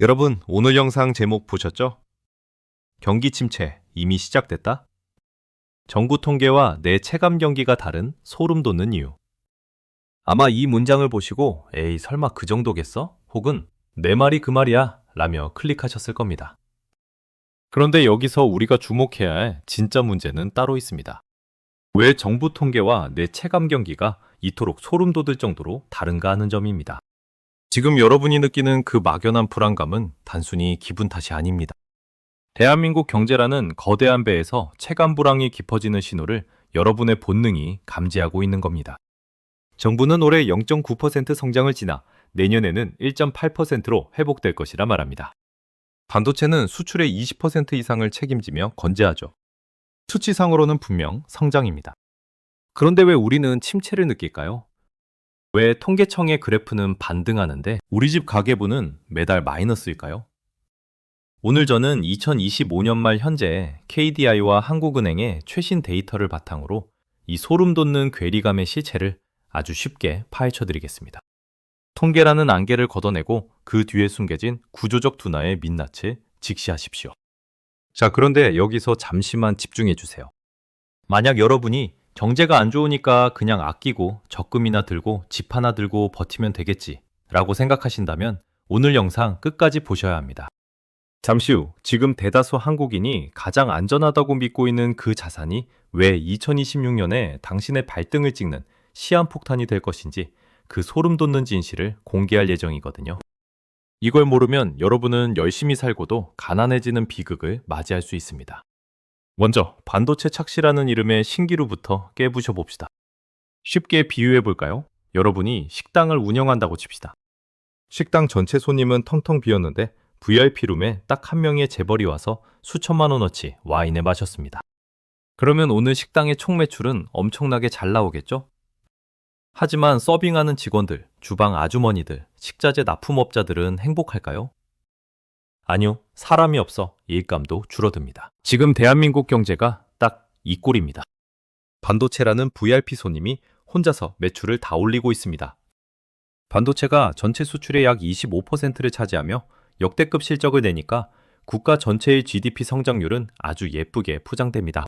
여러분, 오늘 영상 제목 보셨죠? 경기 침체 이미 시작됐다? 정부 통계와 내 체감 경기가 다른 소름 돋는 이유. 아마 이 문장을 보시고 에이 설마 그 정도겠어? 혹은 내 말이 그 말이야 라며 클릭하셨을 겁니다. 그런데 여기서 우리가 주목해야 할 진짜 문제는 따로 있습니다. 왜 정부 통계와 내 체감 경기가 이토록 소름 돋을 정도로 다른가 하는 점입니다. 지금 여러분이 느끼는 그 막연한 불안감은 단순히 기분 탓이 아닙니다. 대한민국 경제라는 거대한 배에서 체감 불황이 깊어지는 신호를 여러분의 본능이 감지하고 있는 겁니다. 정부는 올해 0.9% 성장을 지나 내년에는 1.8%로 회복될 것이라 말합니다. 반도체는 수출의 20% 이상을 책임지며 건재하죠. 수치상으로는 분명 성장입니다. 그런데 왜 우리는 침체를 느낄까요? 왜 통계청의 그래프는 반등하는데 우리 집 가계부는 매달 마이너스일까요? 오늘 저는 2025년 말 현재 KDI와 한국은행의 최신 데이터를 바탕으로 이 소름 돋는 괴리감의 실체를 아주 쉽게 파헤쳐 드리겠습니다. 통계라는 안개를 걷어내고 그 뒤에 숨겨진 구조적 둔화의 민낯을 직시하십시오. 자, 그런데 여기서 잠시만 집중해 주세요. 만약 여러분이 경제가 안 좋으니까 그냥 아끼고 적금이나 들고 집 하나 들고 버티면 되겠지 라고 생각하신다면 오늘 영상 끝까지 보셔야 합니다. 잠시 후 지금 대다수 한국인이 가장 안전하다고 믿고 있는 그 자산이 왜 2026년에 당신의 발등을 찍는 시한폭탄이 될 것인지 그 소름 돋는 진실을 공개할 예정이거든요. 이걸 모르면 여러분은 열심히 살고도 가난해지는 비극을 맞이할 수 있습니다. 먼저 반도체 착시라는 이름의 신기루부터 깨부셔 봅시다. 쉽게 비유해 볼까요? 여러분이 식당을 운영한다고 칩시다. 식당 전체 손님은 텅텅 비었는데 VIP룸에 딱 한 명의 재벌이 와서 수천만 원어치 와인을 마셨습니다. 그러면 오늘 식당의 총 매출은 엄청나게 잘 나오겠죠? 하지만 서빙하는 직원들, 주방 아주머니들, 식자재 납품업자들은 행복할까요? 아니요, 사람이 없어 일감도 줄어듭니다. 지금 대한민국 경제가 딱 이 꼴입니다. 반도체라는 VIP 손님이 혼자서 매출을 다 올리고 있습니다. 반도체가 전체 수출의 약 25%를 차지하며 역대급 실적을 내니까 국가 전체의 GDP 성장률은 아주 예쁘게 포장됩니다.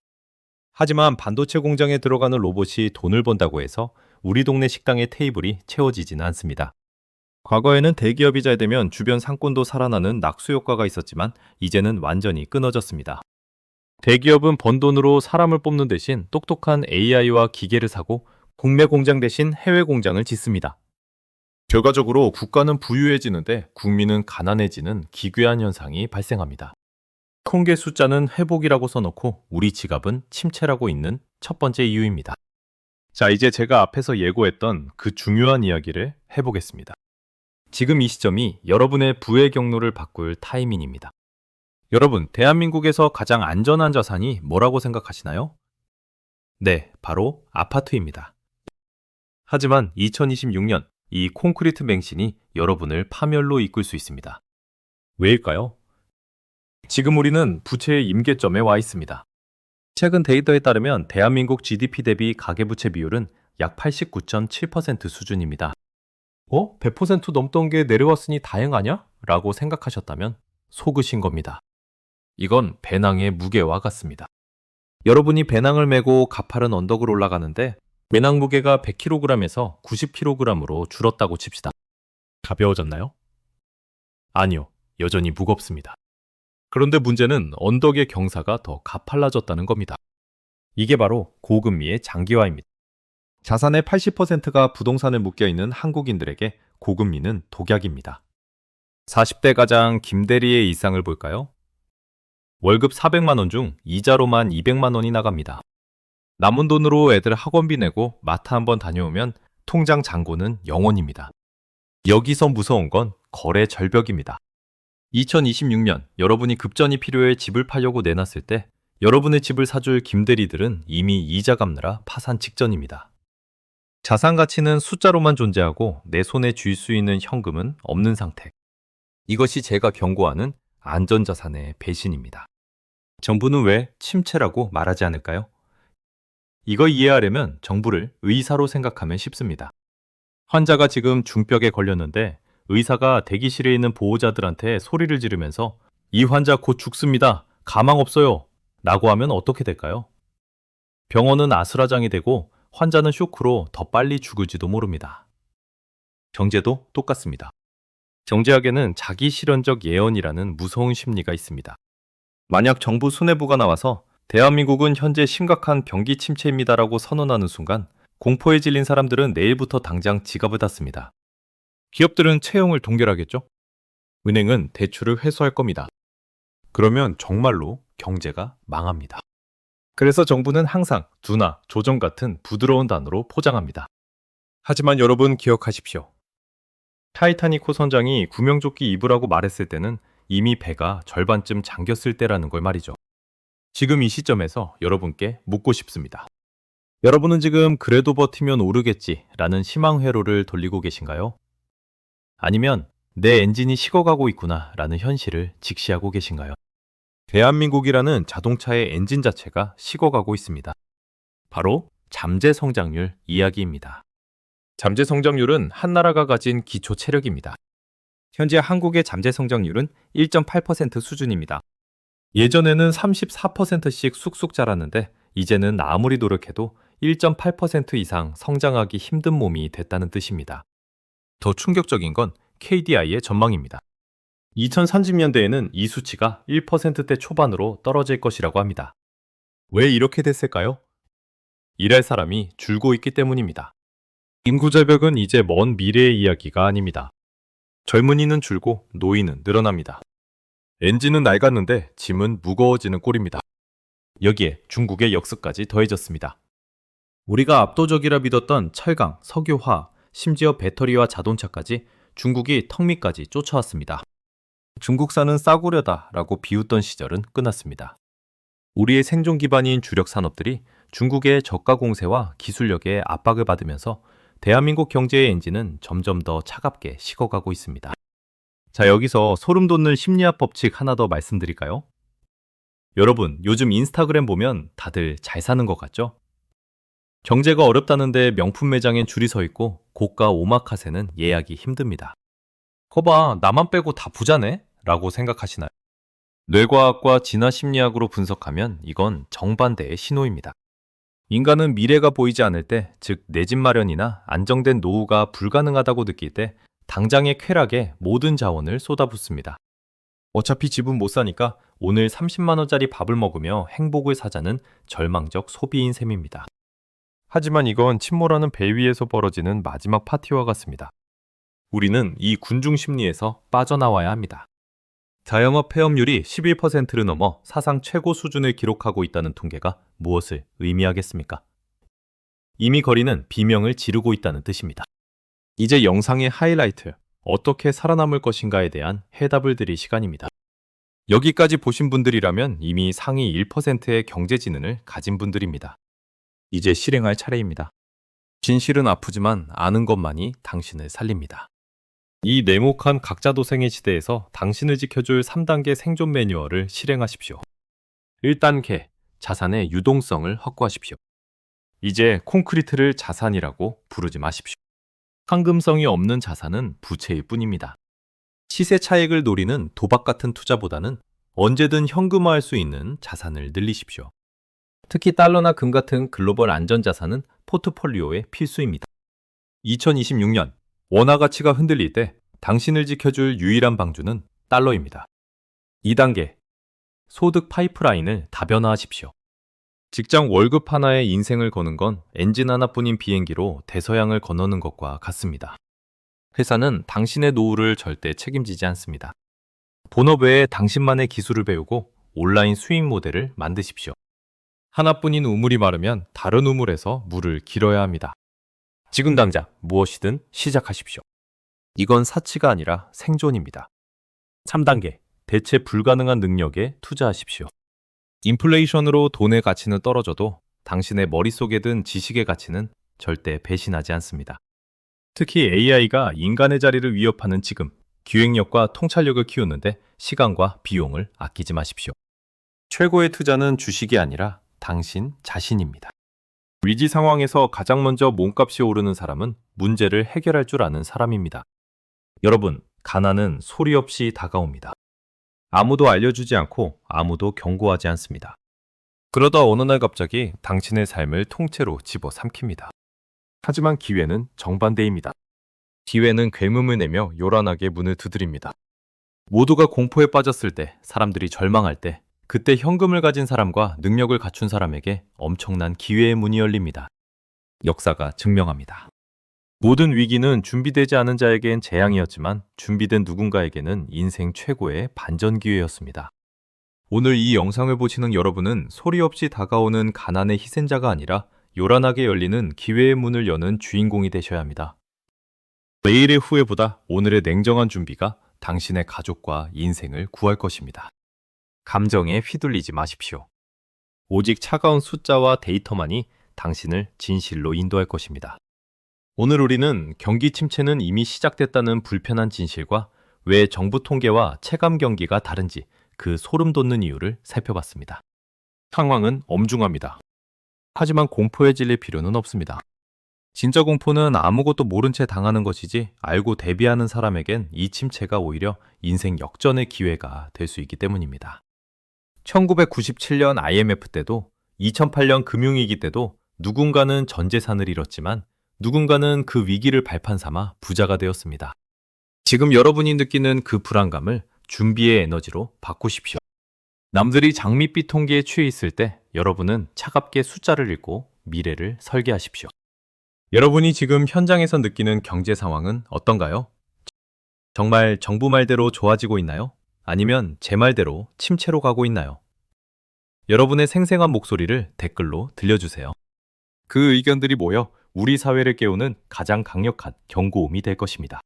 하지만 반도체 공장에 들어가는 로봇이 돈을 번다고 해서 우리 동네 식당의 테이블이 채워지지는 않습니다. 과거에는 대기업이 잘 되면 주변 상권도 살아나는 낙수 효과가 있었지만 이제는 완전히 끊어졌습니다. 대기업은 번 돈으로 사람을 뽑는 대신 똑똑한 AI와 기계를 사고 국내 공장 대신 해외 공장을 짓습니다. 결과적으로 국가는 부유해지는데 국민은 가난해지는 기괴한 현상이 발생합니다. 통계 숫자는 회복이라고 써놓고 우리 지갑은 침체라고 있는 첫 번째 이유입니다. 자, 이제 제가 앞에서 예고했던 그 중요한 이야기를 해보겠습니다. 지금 이 시점이 여러분의 부의 경로를 바꿀 타이밍입니다. 여러분, 대한민국에서 가장 안전한 자산이 뭐라고 생각하시나요? 네, 바로 아파트입니다. 하지만 2026년 이 콘크리트 맹신이 여러분을 파멸로 이끌 수 있습니다. 왜일까요? 지금 우리는 부채의 임계점에 와 있습니다. 최근 데이터에 따르면 대한민국 GDP 대비 가계부채 비율은 약 89.7% 수준입니다. 100% 넘던 게 내려왔으니 다행하냐? 라고 생각하셨다면 속으신 겁니다. 이건 배낭의 무게와 같습니다. 여러분이 배낭을 메고 가파른 언덕을 올라가는데 배낭 무게가 100kg에서 90kg으로 줄었다고 칩시다. 가벼워졌나요? 아니요, 여전히 무겁습니다. 그런데 문제는 언덕의 경사가 더 가팔라졌다는 겁니다. 이게 바로 고금리의 장기화입니다. 자산의 80%가 부동산에 묶여있는 한국인들에게 고금리는 독약입니다. 40대 가장 김대리의 일상을 볼까요? 월급 400만 원 중 이자로만 200만 원이 나갑니다. 남은 돈으로 애들 학원비 내고 마트 한번 다녀오면 통장 잔고는 0원입니다. 여기서 무서운 건 거래 절벽입니다. 2026년 여러분이 급전이 필요해 집을 팔려고 내놨을 때 여러분의 집을 사줄 김대리들은 이미 이자 갚느라 파산 직전입니다. 자산 가치는 숫자로만 존재하고 내 손에 쥘 수 있는 현금은 없는 상태. 이것이 제가 경고하는 안전자산의 배신입니다. 정부는 왜 침체라고 말하지 않을까요? 이거 이해하려면 정부를 의사로 생각하면 쉽습니다. 환자가 지금 중병에 걸렸는데 의사가 대기실에 있는 보호자들한테 소리를 지르면서 이 환자 곧 죽습니다. 가망 없어요. 라고 하면 어떻게 될까요? 병원은 아수라장이 되고 환자는 쇼크로 더 빨리 죽을지도 모릅니다. 경제도 똑같습니다. 경제학에는 자기 실현적 예언이라는 무서운 심리가 있습니다. 만약 정부 수뇌부가 나와서 대한민국은 현재 심각한 경기 침체입니다라고 선언하는 순간 공포에 질린 사람들은 내일부터 당장 지갑을 닫습니다. 기업들은 채용을 동결하겠죠? 은행은 대출을 회수할 겁니다. 그러면 정말로 경제가 망합니다. 그래서 정부는 항상 둔화, 조정 같은 부드러운 단어로 포장합니다. 하지만 여러분 기억하십시오. 타이타닉 호선장이 구명조끼 입으라고 말했을 때는 이미 배가 절반쯤 잠겼을 때라는 걸 말이죠. 지금 이 시점에서 여러분께 묻고 싶습니다. 여러분은 지금 그래도 버티면 오르겠지 라는 희망 회로를 돌리고 계신가요? 아니면 내 엔진이 식어가고 있구나 라는 현실을 직시하고 계신가요? 대한민국이라는 자동차의 엔진 자체가 식어가고 있습니다. 바로 잠재 성장률 이야기입니다. 잠재 성장률은 한 나라가 가진 기초 체력입니다. 현재 한국의 잠재 성장률은 1.8% 수준입니다. 예전에는 34%씩 쑥쑥 자랐는데 이제는 아무리 노력해도 1.8% 이상 성장하기 힘든 몸이 됐다는 뜻입니다. 더 충격적인 건 KDI의 전망입니다. 2030년대에는 이 수치가 1%대 초반으로 떨어질 것이라고 합니다. 왜 이렇게 됐을까요? 일할 사람이 줄고 있기 때문입니다. 인구 절벽은 이제 먼 미래의 이야기가 아닙니다. 젊은이는 줄고 노인은 늘어납니다. 엔진은 낡았는데 짐은 무거워지는 꼴입니다. 여기에 중국의 역습까지 더해졌습니다. 우리가 압도적이라 믿었던 철강, 석유화, 심지어 배터리와 자동차까지 중국이 턱 밑까지 쫓아왔습니다. 중국산은 싸구려다 라고 비웃던 시절은 끝났습니다. 우리의 생존 기반인 주력 산업들이 중국의 저가 공세와 기술력의 압박을 받으면서 대한민국 경제의 엔진은 점점 더 차갑게 식어가고 있습니다. 자, 여기서 소름 돋는 심리학 법칙 하나 더 말씀드릴까요? 여러분, 요즘 인스타그램 보면 다들 잘 사는 것 같죠? 경제가 어렵다는데 명품 매장엔 줄이 서 있고 고가 오마카세는 예약이 힘듭니다. 거봐, 나만 빼고 다 부자네? 라고 생각하시나요? 뇌과학과 진화심리학으로 분석하면 이건 정반대의 신호입니다. 인간은 미래가 보이지 않을 때, 즉 내 집 마련이나 안정된 노후가 불가능하다고 느낄 때 당장의 쾌락에 모든 자원을 쏟아붓습니다. 어차피 집은 못 사니까 오늘 30만 원짜리 밥을 먹으며 행복을 사자는 절망적 소비인 셈입니다. 하지만 이건 침몰하는 배 위에서 벌어지는 마지막 파티와 같습니다. 우리는 이 군중 심리에서 빠져나와야 합니다. 자영업 폐업률이 11%를 넘어 사상 최고 수준을 기록하고 있다는 통계가 무엇을 의미하겠습니까? 이미 거리는 비명을 지르고 있다는 뜻입니다. 이제 영상의 하이라이트, 어떻게 살아남을 것인가에 대한 해답을 드릴 시간입니다. 여기까지 보신 분들이라면 이미 상위 1%의 경제지능을 가진 분들입니다. 이제 실행할 차례입니다. 진실은 아프지만 아는 것만이 당신을 살립니다. 이 냉혹한 각자도생의 시대에서 당신을 지켜줄 3단계 생존 매뉴얼을 실행하십시오. 1단계, 자산의 유동성을 확보하십시오. 이제 콘크리트를 자산이라고 부르지 마십시오. 황금성이 없는 자산은 부채일 뿐입니다. 시세 차익을 노리는 도박 같은 투자보다는 언제든 현금화할 수 있는 자산을 늘리십시오. 특히 달러나 금 같은 글로벌 안전자산은 포트폴리오의 필수입니다. 2026년 원화 가치가 흔들릴 때 당신을 지켜줄 유일한 방주는 달러입니다. 2단계, 소득 파이프라인을 다변화하십시오. 직장 월급 하나에 인생을 거는 건 엔진 하나뿐인 비행기로 대서양을 건너는 것과 같습니다. 회사는 당신의 노후를 절대 책임지지 않습니다. 본업 외에 당신만의 기술을 배우고 온라인 수익 모델을 만드십시오. 하나뿐인 우물이 마르면 다른 우물에서 물을 길어야 합니다. 지금 당장 무엇이든 시작하십시오. 이건 사치가 아니라 생존입니다. 3단계, 대체 불가능한 능력에 투자하십시오. 인플레이션으로 돈의 가치는 떨어져도 당신의 머릿속에 든 지식의 가치는 절대 배신하지 않습니다. 특히 AI가 인간의 자리를 위협하는 지금, 기획력과 통찰력을 키우는데 시간과 비용을 아끼지 마십시오. 최고의 투자는 주식이 아니라 당신 자신입니다. 위기 상황에서 가장 먼저 몸값이 오르는 사람은 문제를 해결할 줄 아는 사람입니다. 여러분, 가난은 소리 없이 다가옵니다. 아무도 알려주지 않고 아무도 경고하지 않습니다. 그러다 어느 날 갑자기 당신의 삶을 통째로 집어삼킵니다. 하지만 기회는 정반대입니다. 기회는 굉음을 내며 요란하게 문을 두드립니다. 모두가 공포에 빠졌을 때, 사람들이 절망할 때, 그때 현금을 가진 사람과 능력을 갖춘 사람에게 엄청난 기회의 문이 열립니다. 역사가 증명합니다. 모든 위기는 준비되지 않은 자에겐 재앙이었지만 준비된 누군가에게는 인생 최고의 반전 기회였습니다. 오늘 이 영상을 보시는 여러분은 소리 없이 다가오는 가난의 희생자가 아니라 요란하게 열리는 기회의 문을 여는 주인공이 되셔야 합니다. 내일의 후회보다 오늘의 냉정한 준비가 당신의 가족과 인생을 구할 것입니다. 감정에 휘둘리지 마십시오. 오직 차가운 숫자와 데이터만이 당신을 진실로 인도할 것입니다. 오늘 우리는 경기 침체는 이미 시작됐다는 불편한 진실과 왜 정부 통계와 체감 경기가 다른지 그 소름 돋는 이유를 살펴봤습니다. 상황은 엄중합니다. 하지만 공포에 질릴 필요는 없습니다. 진짜 공포는 아무것도 모른 채 당하는 것이지 알고 대비하는 사람에겐 이 침체가 오히려 인생 역전의 기회가 될 수 있기 때문입니다. 1997년 IMF 때도 2008년 금융위기 때도 누군가는 전 재산을 잃었지만 누군가는 그 위기를 발판 삼아 부자가 되었습니다. 지금 여러분이 느끼는 그 불안감을 준비의 에너지로 바꾸십시오. 남들이 장밋빛 통계에 취해 있을 때 여러분은 차갑게 숫자를 읽고 미래를 설계하십시오. 여러분이 지금 현장에서 느끼는 경제 상황은 어떤가요? 정말 정부 말대로 좋아지고 있나요? 아니면 제 말대로 침체로 가고 있나요? 여러분의 생생한 목소리를 댓글로 들려주세요. 그 의견들이 모여 우리 사회를 깨우는 가장 강력한 경고음이 될 것입니다.